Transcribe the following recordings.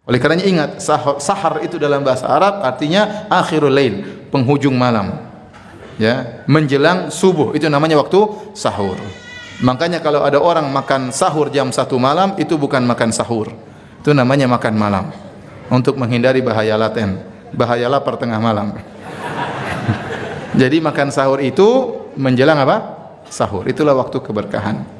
Oleh karenanya ingat, sahar itu dalam bahasa Arab artinya akhirul lail, penghujung malam. Ya, menjelang subuh itu namanya waktu sahur. Makanya kalau ada orang makan sahur jam 1 malam itu bukan makan sahur. Itu namanya makan malam. Untuk menghindari bahaya laten, bahaya lapar tengah malam. Jadi makan sahur itu menjelang apa? Sahur. Itulah waktu keberkahan.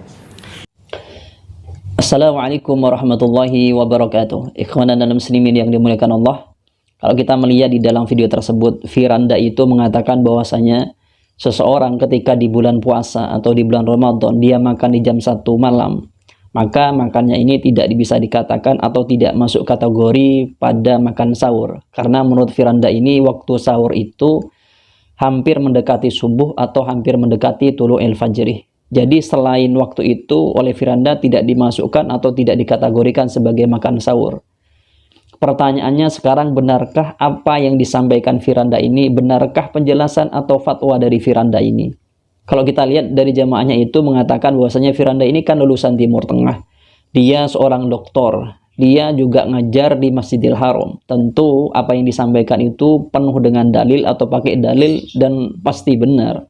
Assalamualaikum warahmatullahi wabarakatuh. Ikhwanan dan muslimin yang dimuliakan Allah. Kalau kita melihat di dalam video tersebut, Firanda itu mengatakan bahwasanya seseorang ketika di bulan puasa atau di bulan Ramadan dia makan di jam 1 malam, maka makannya ini tidak bisa dikatakan atau tidak masuk kategori pada makan sahur. Karena menurut Firanda ini waktu sahur itu hampir mendekati subuh atau hampir mendekati tulu'il fajri. Jadi selain waktu itu oleh Firanda tidak dimasukkan atau tidak dikategorikan sebagai makan sahur. Pertanyaannya sekarang, benarkah apa yang disampaikan Firanda ini? Benarkah penjelasan atau fatwa dari Firanda ini? Kalau kita lihat dari jamaahnya itu mengatakan bahwasanya Firanda ini kan lulusan Timur Tengah. Dia seorang doktor. Dia juga ngajar di Masjidil Haram. Tentu apa yang disampaikan itu penuh dengan dalil atau pakai dalil dan pasti benar.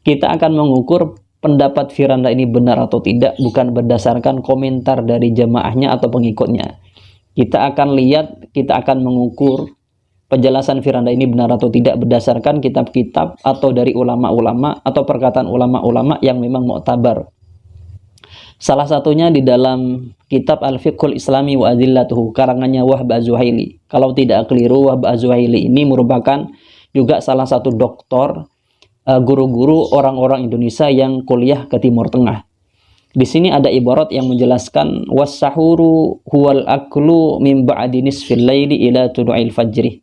Kita akan mengukur pendapat Firanda ini benar atau tidak bukan berdasarkan komentar dari jamaahnya atau pengikutnya. Kita akan lihat, kita akan mengukur penjelasan Firanda ini benar atau tidak berdasarkan kitab-kitab atau dari ulama-ulama atau perkataan ulama-ulama yang memang mu'tabar. Salah satunya di dalam kitab Al-Fiqhul Islami wa Adillatuhu karangannya Wahb Az-Zuhaili. Kalau tidak keliru, Wahb Az-Zuhaili ini merupakan juga salah satu doktor, guru-guru orang-orang Indonesia yang kuliah ke Timur Tengah. Di sini ada ibarat yang menjelaskan was-sahuru huwal aklu min ba'di nisfil laili ila tulu'il fajri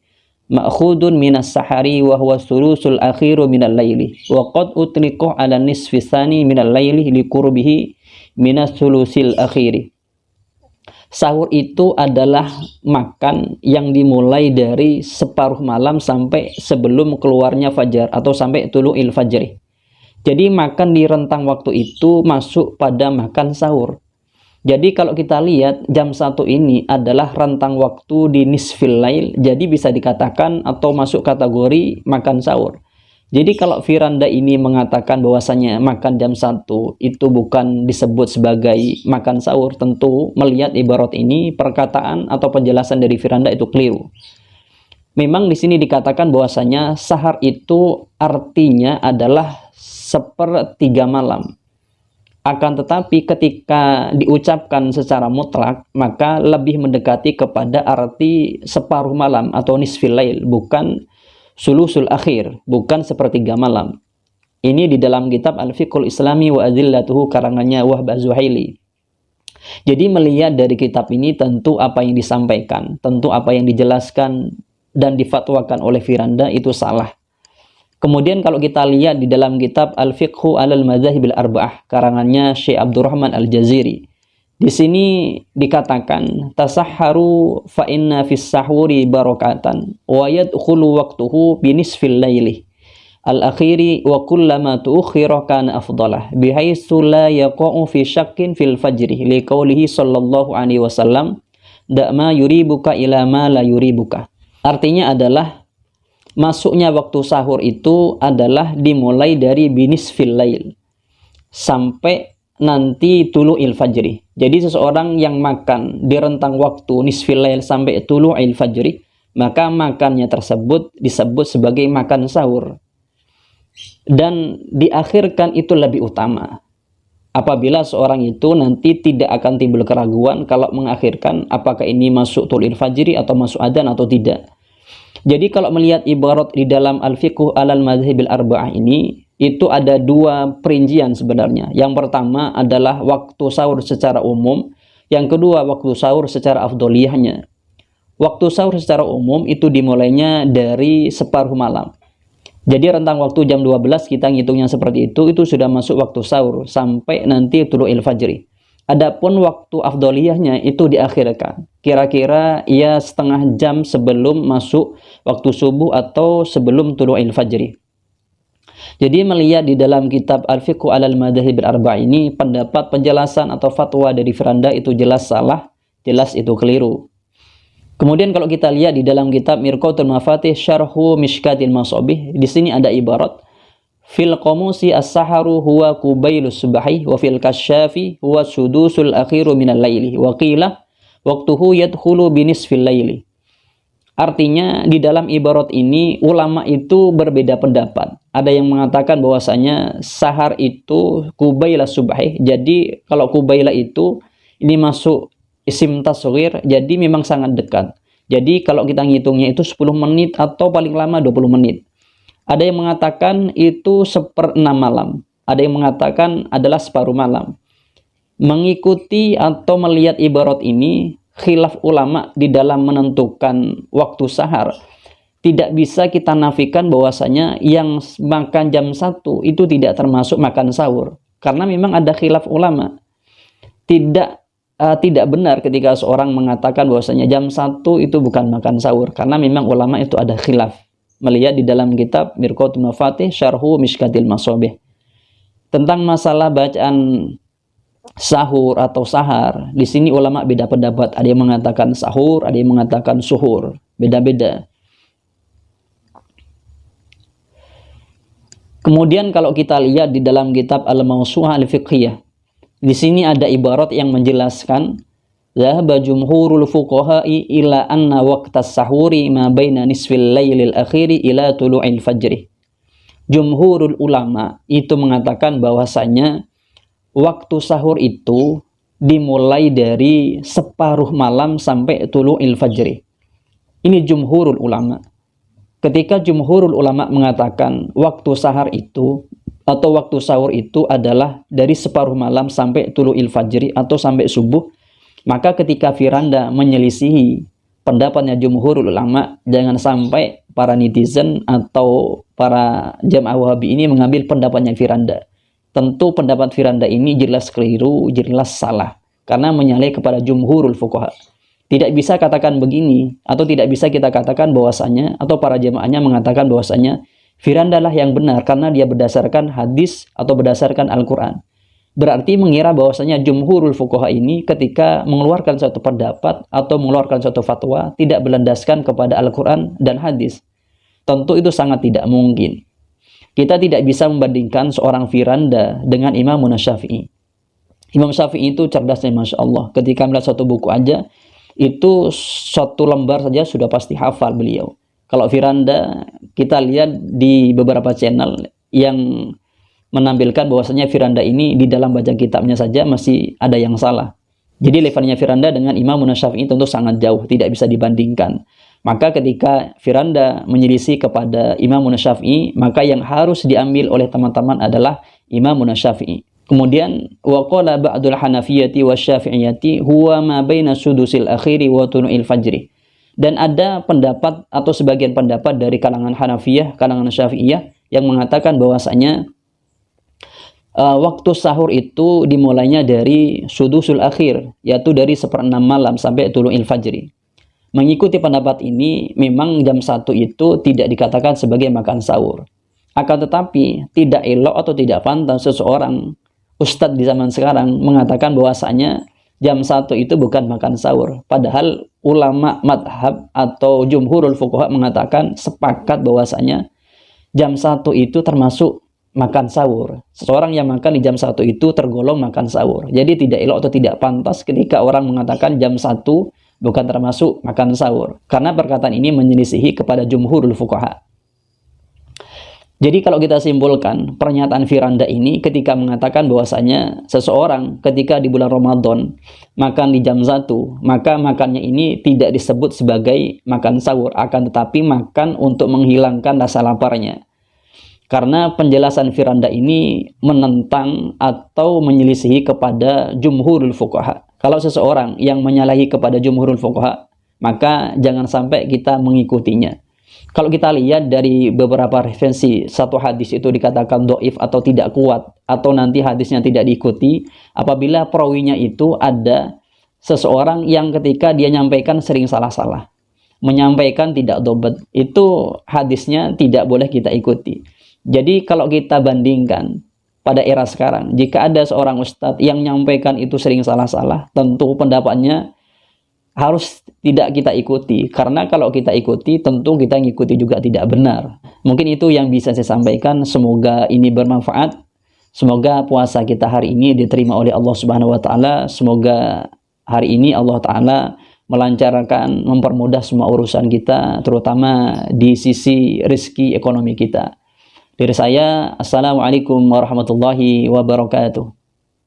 ma'khudun minas sahari wa huwa thulusul akhiru minal laili wa qad utliqa ala nisfi tsani minal laili liqurbihi minas thulusil akhiri. Sahur itu adalah makan yang dimulai dari separuh malam sampai sebelum keluarnya fajar atau sampai tulu'il fajri. Jadi makan di rentang waktu itu masuk pada makan sahur. Jadi kalau kita lihat jam 1 ini adalah rentang waktu di nisfil lail, jadi bisa dikatakan atau masuk kategori makan sahur. Jadi kalau Firanda ini mengatakan bahwasanya makan jam 1 itu bukan disebut sebagai makan sahur, tentu melihat ibarat ini perkataan atau penjelasan dari Firanda itu keliru. Memang di sini dikatakan bahwasanya sahar itu artinya adalah 1/3 malam. Akan tetapi ketika diucapkan secara mutlak maka lebih mendekati kepada arti separuh malam atau nisfil lail, bukan sulusul akhir, bukan 1/3 malam. Ini di dalam kitab Al-Fiqhul Islami wa Adillatuhu karangannya Wahb Az-Zuhaili. Jadi melihat dari kitab ini tentu apa yang disampaikan, tentu apa yang dijelaskan dan difatwakan oleh Firanda itu salah. Kemudian kalau kita lihat di dalam kitab Al-Fiqhu alal Madzahibil Arba'ah karangannya Syekh Abdurrahman Al-Jaziri. Di sini dikatakan tasahharu fa inna fis sahuri barakatan wa yadkhulu waqtuhu bi nisfil laili al-akhiri wa kullama tu'khira kana afdalah bihaitsu la yaqa'u fi syakkin fil fajri liqaulihi sallallahu alaihi wasallam da ma yuribuka ila ma la yuribuka. Artinya adalah masuknya waktu sahur itu adalah dimulai dari binisfil lail sampai nanti tulu'il fajri. Jadi seseorang yang makan di rentang waktu nisfil lail sampai tulu'il fajri, maka makannya tersebut disebut sebagai makan sahur. Dan diakhirkan itu lebih utama. Apabila seorang itu nanti tidak akan timbul keraguan kalau mengakhirkan apakah ini masuk tulu'il fajri atau masuk adzan atau tidak. Jadi kalau melihat ibarat di dalam Al-Fiqhu alal Madzahibil Arba'ah ini, itu ada 2 perincian sebenarnya. Yang pertama adalah waktu sahur secara umum, yang kedua waktu sahur secara afdoliyahnya. Waktu sahur secara umum itu dimulainya dari separuh malam. Jadi rentang waktu jam 12 kita ngitungnya seperti itu sudah masuk waktu sahur sampai nanti tulu'il fajri. Adapun waktu afdoliyahnya itu diakhirkan. Kira-kira ya setengah jam sebelum masuk waktu subuh atau sebelum tulu'il fajri. Jadi melihat di dalam kitab Al-Fiqhu alal Madzahibil Arba'ah ini, pendapat penjelasan atau fatwa dari Firanda itu jelas salah, jelas itu keliru. Kemudian kalau kita lihat di dalam kitab Mirqatul Mafatih Syarhu Mishkatil Masabih, di sini ada ibarat fil qamusi as-saharu huwa qubailus subahi wa fil kasyafi huwa sudusul akhiru minal laili wa qila waqtuhu yadkhulu binisfil laili. Artinya di dalam ibarat ini ulama itu berbeda pendapat. Ada yang mengatakan bahwasanya sahar itu qubailas subahi. Jadi kalau qubaila itu ini masuk isim tasghir, jadi memang sangat dekat. Jadi kalau kita ngitungnya itu 10 menit atau paling lama 20 menit. Ada yang mengatakan itu 1/6 malam. Ada yang mengatakan adalah separuh malam. Mengikuti atau melihat ibarat ini, khilaf ulama di dalam menentukan waktu sahar. Tidak bisa kita nafikan bahwasanya yang makan jam 1 itu tidak termasuk makan sahur. Karena memang ada khilaf ulama. Tidak benar ketika seorang mengatakan bahwasanya jam 1 itu bukan makan sahur, karena memang ulama itu ada khilaf. Melihat di dalam kitab Mirqatul Mafatih Syarhu Mishkatil Masabih tentang masalah bacaan sahur atau sahar, di sini ulama beda pendapat. Ada yang mengatakan sahur, ada yang mengatakan suhur, beda-beda. Kemudian kalau kita lihat di dalam kitab Al-Mawsu'ah Al-Fiqhiyah, di sini ada ibarat yang menjelaskan zahaba jumhurul fuqaha'i ila anna waqtas sahuri ma baina nisfil lailil akhiri ila tulu'il fajri. Jumhurul ulama itu mengatakan bahwasanya waktu sahur itu dimulai dari separuh malam sampai tulu'il fajri. Ini jumhurul ulama. Ketika jumhurul ulama mengatakan waktu sahar itu atau waktu sahur itu adalah dari separuh malam sampai tulu'il fajri atau sampai subuh, maka ketika Firanda menyelisihi pendapatnya jumhurul ulama, jangan sampai para netizen atau para jamaah Wahabi ini mengambil pendapatnya Firanda. Tentu pendapat Firanda ini jelas keliru, jelas salah, karena menyalahi kepada jumhurul fuqaha. Tidak bisa katakan begini, atau tidak bisa kita katakan bahwasanya, atau para jamaahnya mengatakan bahwasanya Firanda lah yang benar karena dia berdasarkan hadis atau berdasarkan Al-Quran. Berarti mengira bahwasanya jumhurul fuqaha ini ketika mengeluarkan suatu pendapat atau mengeluarkan suatu fatwa tidak berlandaskan kepada Al-Quran dan hadis. Tentu itu sangat tidak mungkin. Kita tidak bisa membandingkan seorang Firanda dengan Imam Syafi'i. Imam Syafi'i itu cerdasnya Masya Allah. Ketika melihat suatu buku aja, itu satu lembar saja sudah pasti hafal beliau. Kalau Firanda, kita lihat di beberapa channel yang menampilkan bahwasanya Firanda ini di dalam baca kitabnya saja masih ada yang salah. Jadi levelnya Firanda dengan Imam Syafi'i tentu sangat jauh, tidak bisa dibandingkan. Maka ketika Firanda menyelisih kepada Imam Syafi'i, maka yang harus diambil oleh teman-teman adalah Imam Syafi'i. Kemudian waqala ba'dul Hanafiyyati wasyafi'iyati huwa ma baina sudusil akhiri wa tulu'il fajri. Dan ada pendapat atau sebagian pendapat dari kalangan Hanafiyah, kalangan Syafi'iyah yang mengatakan bahwasanya waktu sahur itu dimulainya dari sudusul akhir, yaitu dari 1/6 malam sampai tulu'il fajri. Mengikuti pendapat ini, memang jam 1 itu tidak dikatakan sebagai makan sahur. Akan tetapi tidak elok atau tidak pantas seseorang ustadz di zaman sekarang mengatakan bahwasanya jam 1 itu bukan makan sahur. Padahal ulama madhab atau jumhurul fuqaha mengatakan sepakat bahwasanya jam 1 itu termasuk makan sahur. Seseorang yang makan di jam 1 itu tergolong makan sahur. Jadi tidak elok atau tidak pantas ketika orang mengatakan jam 1 bukan termasuk makan sahur. Karena perkataan ini menyelisihi kepada jumhurul fuqaha. Jadi kalau kita simpulkan pernyataan Firanda ini ketika mengatakan bahwasanya seseorang ketika di bulan Ramadan makan di jam 1, maka makannya ini tidak disebut sebagai makan sahur, akan tetapi makan untuk menghilangkan rasa laparnya. Karena penjelasan Firanda ini menentang atau menyelisihi kepada jumhurul fuqaha. Kalau seseorang yang menyalahi kepada jumhurul fuqaha, maka jangan sampai kita mengikutinya. Kalau kita lihat dari beberapa referensi, satu hadis itu dikatakan dhaif atau tidak kuat, atau nanti hadisnya tidak diikuti, apabila perawinya itu ada seseorang yang ketika dia nyampaikan sering salah-salah, menyampaikan tidak dobat, itu hadisnya tidak boleh kita ikuti. Jadi kalau kita bandingkan pada era sekarang, jika ada seorang ustadz yang menyampaikan itu sering salah-salah, tentu pendapatnya harus tidak kita ikuti, karena kalau kita ikuti tentu kita ngikuti juga tidak benar. Mungkin itu yang bisa saya sampaikan, semoga ini bermanfaat. Semoga puasa kita hari ini diterima oleh Allah Subhanahu wa taala. Semoga hari ini Allah taala melancarkan, mempermudah semua urusan kita, terutama di sisi rezeki ekonomi kita. Dari saya, assalamualaikum warahmatullahi wabarakatuh.